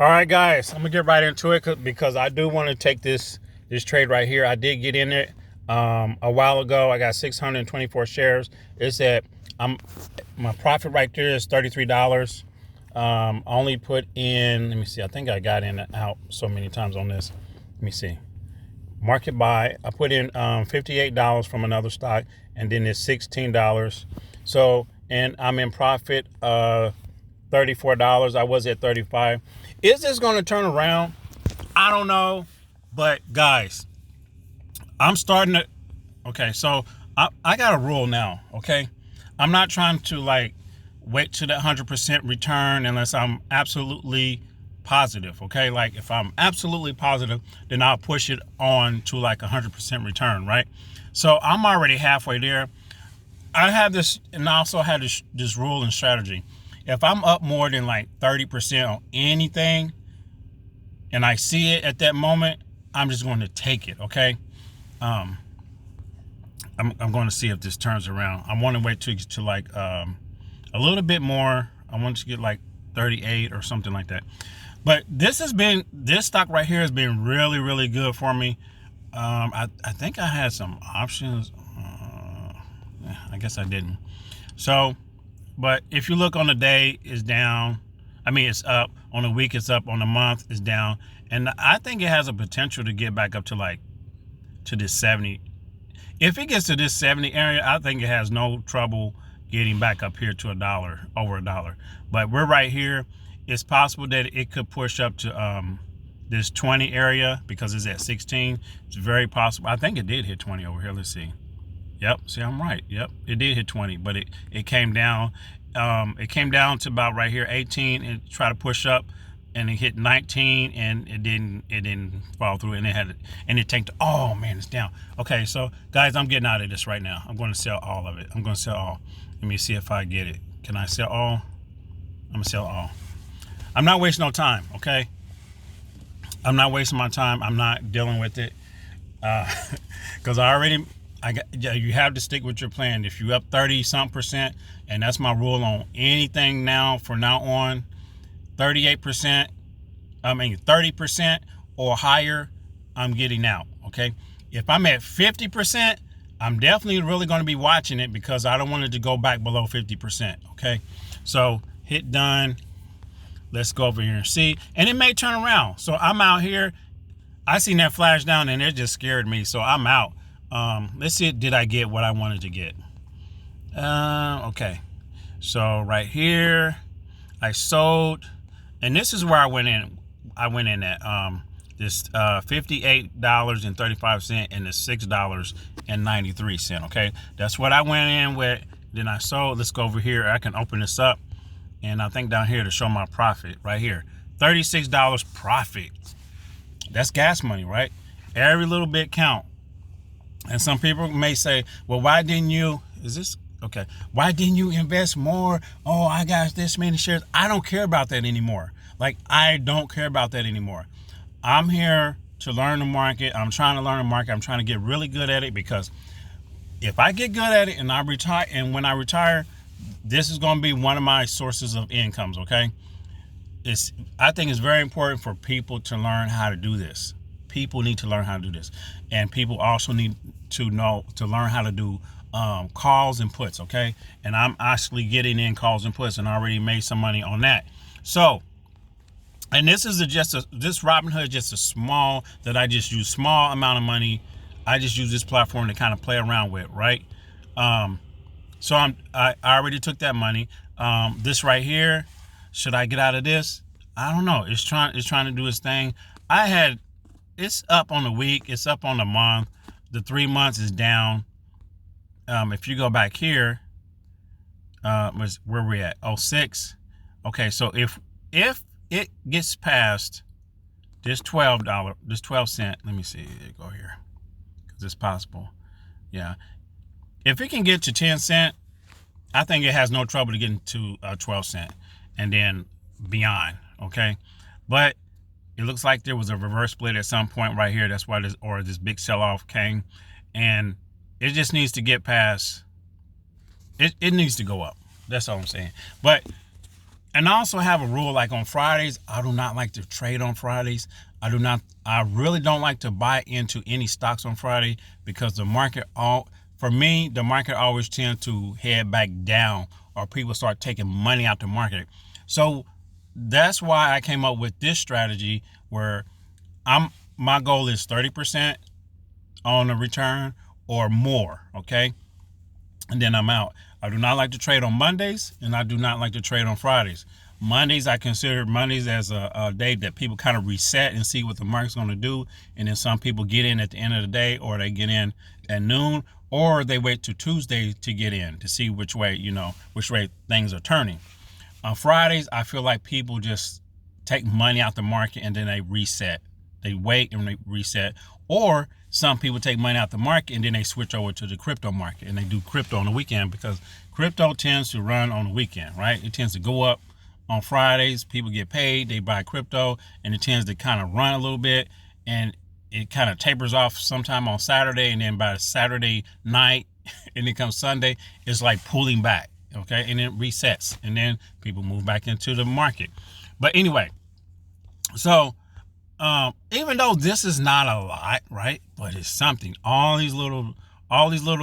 All right, guys, I'm gonna get right into it because I do want to take this trade right here. I did get in it a while ago. I got 624 shares. It's at my profit right there is $33. Only put in. Let me see. I think I got in and out so many times on this. Let me see. Market buy. I put in $58 from another stock, and then it's $16. So, and I'm in profit. $34. I was at 35. Is this going to turn around? I don't know. But guys, I'm starting to. Okay, so I got a rule now. Okay, I'm not trying to like wait to that 100% return unless I'm absolutely positive. Okay, like if I'm absolutely positive, then I'll push it on to like 100% return. Right. So I'm already halfway there. I have this, and I also had this rule and strategy. If I'm up more than like 30% on anything and I see it at that moment, I'm just going to take it, okay? I'm going to see if this turns around. I want to wait to like a little bit more. I want to get like 38 or something like that. But this stock right here has been really, really good for me. I think I had some options. I guess I didn't. So, but if you look on the day, it's down. I mean, it's up. On the week, it's up. On the month, it's down. And I think it has a potential to get back up to like to this 70. If it gets to this 70 area, I think it has no trouble getting back up here to $1, over $1. But we're right here. It's possible that it could push up to this 20 area because it's at 16. It's very possible. I think it did hit 20 over here. Let's see. Yep, see, I'm right. Yep, it did hit 20, but it came down. It came down to about right here, 18, and tried to push up, and it hit 19, and it didn't fall through, and it tanked. Oh man, it's down. Okay, so guys, I'm getting out of this right now. I'm going to sell all of it. I'm going to sell all. Let me see if I get it. Can I sell all? I'm gonna sell all. I'm not wasting no time. Okay, I'm not wasting my time. I'm not dealing with it because you have to stick with your plan. If you're up 30-something%, and that's my rule on anything now, from now on, 30% or higher, I'm getting out, okay? If I'm at 50%, I'm definitely really going to be watching it because I don't want it to go back below 50%, okay? So hit done. Let's go over here and see. And it may turn around. So I'm out here. I seen that flash down, and it just scared me, so I'm out. Let's see, did I get what I wanted to get? Okay. So right here, I sold, and this is where I went in. I went in at this $58.35 and the $6.93. Okay, that's what I went in with. Then I sold. Let's go over here. I can open this up, and I think down here to show my profit right here, $36 profit. That's gas money, right? Every little bit count. And some people may say, well, why didn't you, why didn't you invest more? Oh, I got this many shares. I don't care about that anymore. Like, I don't care about that anymore. I'm here to learn the market. I'm trying to learn the market. I'm trying to get really good at it, because if I get good at it and I retire, and when I retire, this is going to be one of my sources of incomes, okay? I think it's very important for people to learn how to do this. People need to learn how to do this, and people also need to learn how to do calls and puts, okay? And I'm actually getting in calls and puts, and I already made some money on that. So, and this is this Robinhood is just a small, that I just use small amount of money. I just use this platform to kind of play around with, right? So I already took that money. This right here, should I get out of this? I don't know. It's trying to do its thing. It's up on the week. It's up on the month. The 3 months is down. If you go back here, where we at? 06. Okay, so if it gets past this $12, let me see. Go here, because it's possible. Yeah, if it can get to 10 cent, I think it has no trouble to getting to 12 cent and then beyond. Okay, but it looks like there was a reverse split at some point right here. That's why this big sell-off came, and it just needs to get past. It needs to go up. That's all I'm saying. But And I also have a rule, like on Fridays, I do not like to trade on Fridays. I really don't like to buy into any stocks on Friday, because the market, for me, the market always tends to head back down, or people start taking money out the market. So that's why I came up with this strategy where my goal is 30% on the return or more, okay? And then I'm out. I do not like to trade on Mondays, and I do not like to trade on Fridays. I consider Mondays as a day that people kind of reset and see what the market's going to do. And then some people get in at the end of the day, or they get in at noon, or they wait till Tuesday to get in to see which way things are turning. On Fridays, I feel like people just take money out the market and then they reset. They wait and they reset. Or some people take money out the market and then they switch over to the crypto market, and they do crypto on the weekend, because crypto tends to run on the weekend, right? It tends to go up on Fridays. People get paid, they buy crypto, and it tends to kind of run a little bit, and it kind of tapers off sometime on Saturday, and then by Saturday night and it comes Sunday, it's like pulling back, okay? And it resets, and then people move back into the market. But anyway, so even though this is not a lot, right? But it's something. All these little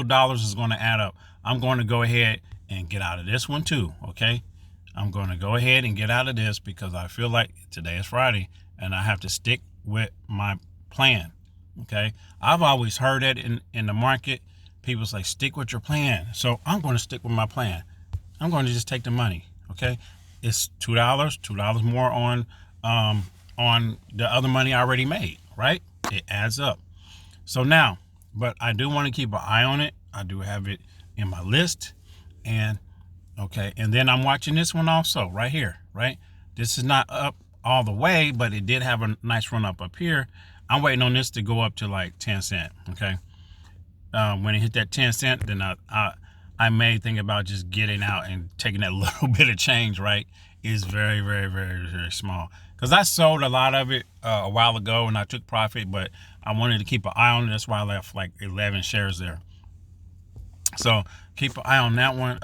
dollars is going to add up. I'm going to go ahead and get out of this one too, okay? I'm going to go ahead and get out of this, because I feel like today is Friday and I have to stick with my plan, okay? I've always heard that in the market. People say, stick with your plan. So I'm going to stick with my plan. I'm going to just take the money, okay? It's $2 more on the other money I already made, right? It adds up. So now, but I do want to keep an eye on it. I do have it in my list. And okay, and then I'm watching this one also right here, right? This is not up all the way, but it did have a nice run up here. I'm waiting on this to go up to like 10 cents, okay? When it hit that 10 cent, then I may think about just getting out and taking that little bit of change, right? It's very, very, very, very small. Because I sold a lot of it a while ago and I took profit, but I wanted to keep an eye on it. That's why I left like 11 shares there. So keep an eye on that one.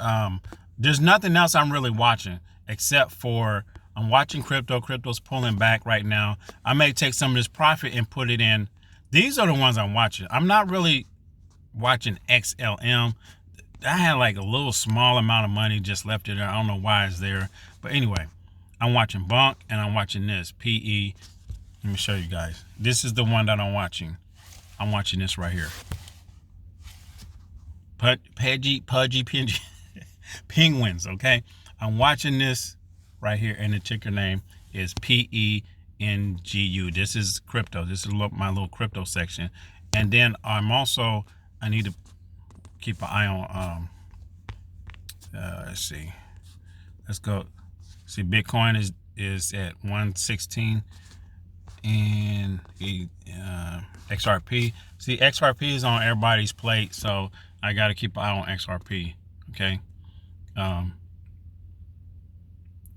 There's nothing else I'm really watching except for I'm watching crypto. Crypto's pulling back right now. I may take some of this profit and put it in. These are the ones I'm watching. I'm not really watching XLM. I had like a little small amount of money just left in there. I don't know why it's there. But anyway, I'm watching Bonk and I'm watching this PE. Let me show you guys. This is the one that I'm watching. I'm watching this right here. Pudgy penguins, okay? I'm watching this right here, and the ticker name is PENGU. This is crypto. This is my little crypto section. And then I need to keep an eye on, let's see. Let's go. See, Bitcoin is at 116, and XRP. See, XRP is on everybody's plate, so I got to keep an eye on XRP, okay?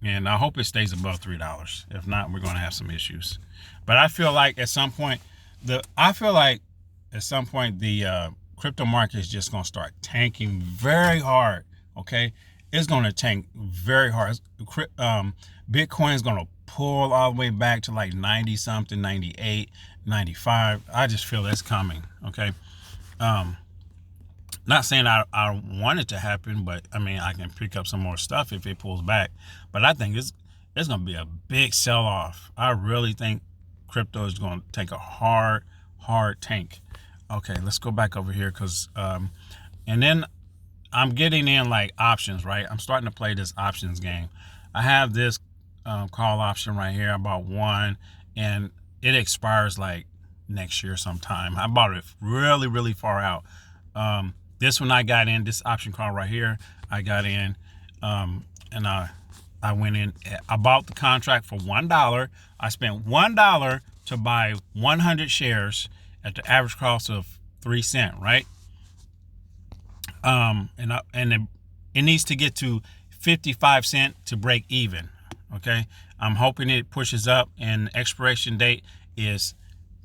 And I hope it stays above $3. If not, we're going to have some issues. But I feel like at some point, the crypto market is just going to start tanking very hard, okay? It's going to tank very hard. Bitcoin is going to pull all the way back to like 90 something, 98, 95. I just feel that's coming, okay? Not saying I want it to happen, but I mean, I can pick up some more stuff if it pulls back. But I think it's going to be a big sell-off. I really think crypto is going to take a hard tank. Okay, let's go back over here because, and then I'm getting in like options, right? I'm starting to play this options game. I have this call option right here. I bought one, and it expires like next year sometime. I bought it really, really far out. This one I got in, this option call right here, I got in, and I went in. I bought the contract for $1. I spent $1 to buy 100 shares at the average cost of 3 cents, right? It needs to get to 55 cents to break even. Okay, I'm hoping it pushes up, and the expiration date is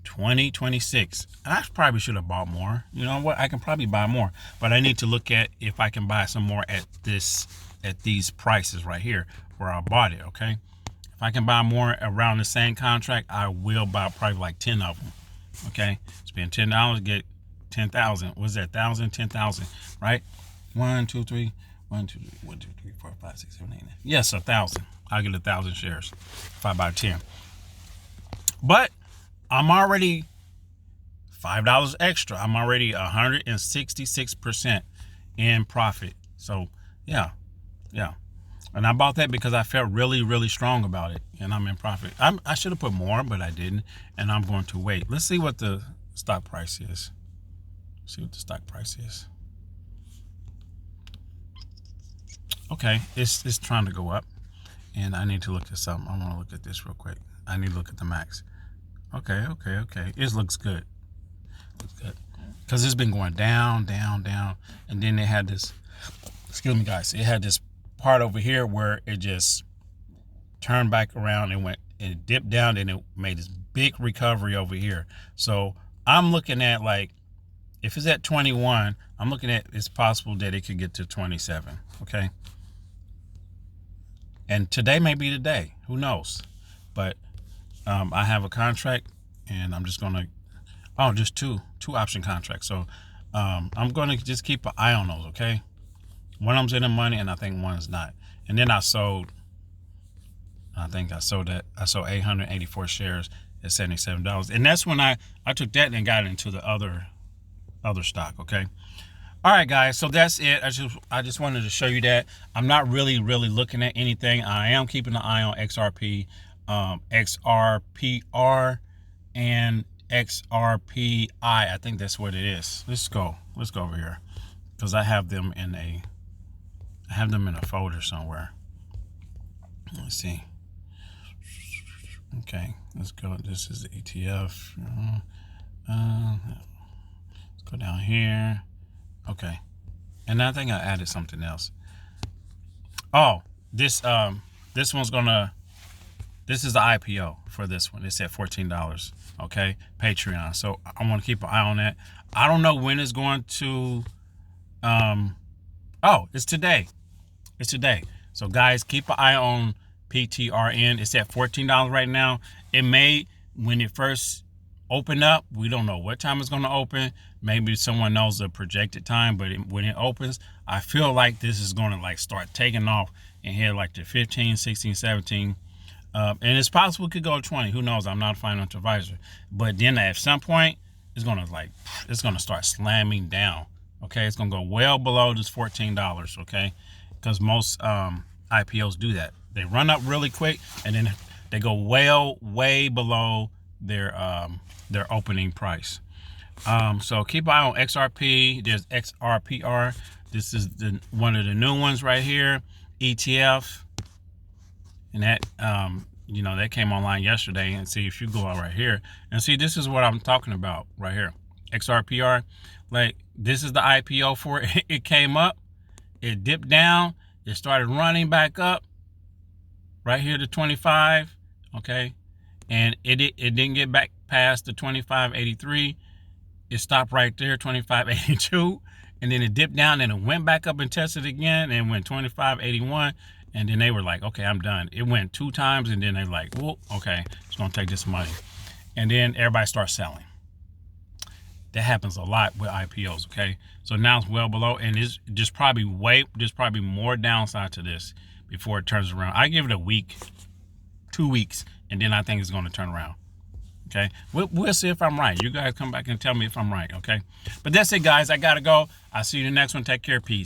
2026. I probably should have bought more. You know what? I can probably buy more, but I need to look at if I can buy some more at this at these prices right here where I bought it. Okay, if I can buy more around the same contract, I will buy probably like 10 of them. Okay, spend $10, get 10,000. What's that? 1,000, 10,000, right? 1, 2, 3, 1, 2, 3, 1, 2, 3, 4, 5, 6, 7, 8, 9. Yes, 1,000. I'll get 1,000 shares if I buy 10. But I'm already $5 extra. I'm already 166% in profit. So yeah. And I bought that because I felt really, really strong about it, and I'm in profit. I should have put more, but I didn't, and I'm going to wait. Let's see what the stock price is. Okay, it's trying to go up, and I need to look at something. I want to look at this real quick. I need to look at the max. Okay. It looks good. Because it's been going down, and then they had this. Excuse me, guys. It had this part over here where it just turned back around and it dipped down, and it made this big recovery over here. So I'm looking at, like, if it's at 21, I'm looking at it's possible that it could get to 27. Okay. And today may be the day. Who knows? But I have a contract, and I'm just gonna just two option contracts. So I'm gonna just keep an eye on those. Okay. One of them's in the money, and I think one's not. And then I sold 884 shares at $77. And that's when I took that and got into the other stock. Okay. All right, guys. So that's it. I just wanted to show you that I'm not really looking at anything. I am keeping an eye on XRP, XRPR, and XRPI. I think that's what it is. Let's go over here, because I have them in a folder somewhere. Let's see. Okay, let's go. This is the ETF. Let's go down here. Okay, and I think I added something else. Oh, this one's gonna. This is the IPO for this one. It's at $14. Okay, Patreon. So I want to keep an eye on that. I don't know when it's going to. Oh, it's today. So guys, keep an eye on PTRN. It's at $14 right now. It may, when it first open up, we don't know what time it's going to open. Maybe someone knows the projected time, but when it opens, I feel like this is going to like start taking off and hit like the 15, 16, 17. And it's possible it could go to 20. Who knows? I'm not a financial advisor. But then at some point, it's going to start slamming down. Okay, it's going to go well below this $14. Okay, because most IPOs do that. They run up really quick, and then they go way below their opening price. So keep an eye on XRP. There's XRPR. This is one of the new ones right here. ETF, and that that came online yesterday. And see, if you go out right here and see, this is what I'm talking about right here. XRPR, like, this is the IPO for it. It came up, it dipped down, it started running back up right here to 25. Okay, and it didn't get back past the 25.83. It stopped right there, 25.82, and then it dipped down, and it went back up and tested again, and went 25.81. And then they were like, okay, I'm done. It went 2 times, and then they're like, well, okay, it's gonna take this money. And then everybody starts selling. That happens a lot with IPOs, okay? So now it's well below, and it's just probably more downside to this before it turns around. I give it a week, 2 weeks, and then I think it's gonna turn around. Okay, we'll see if I'm right. You guys come back and tell me if I'm right, okay? But that's it, guys. I gotta go. I'll see you in the next one. Take care. Peace.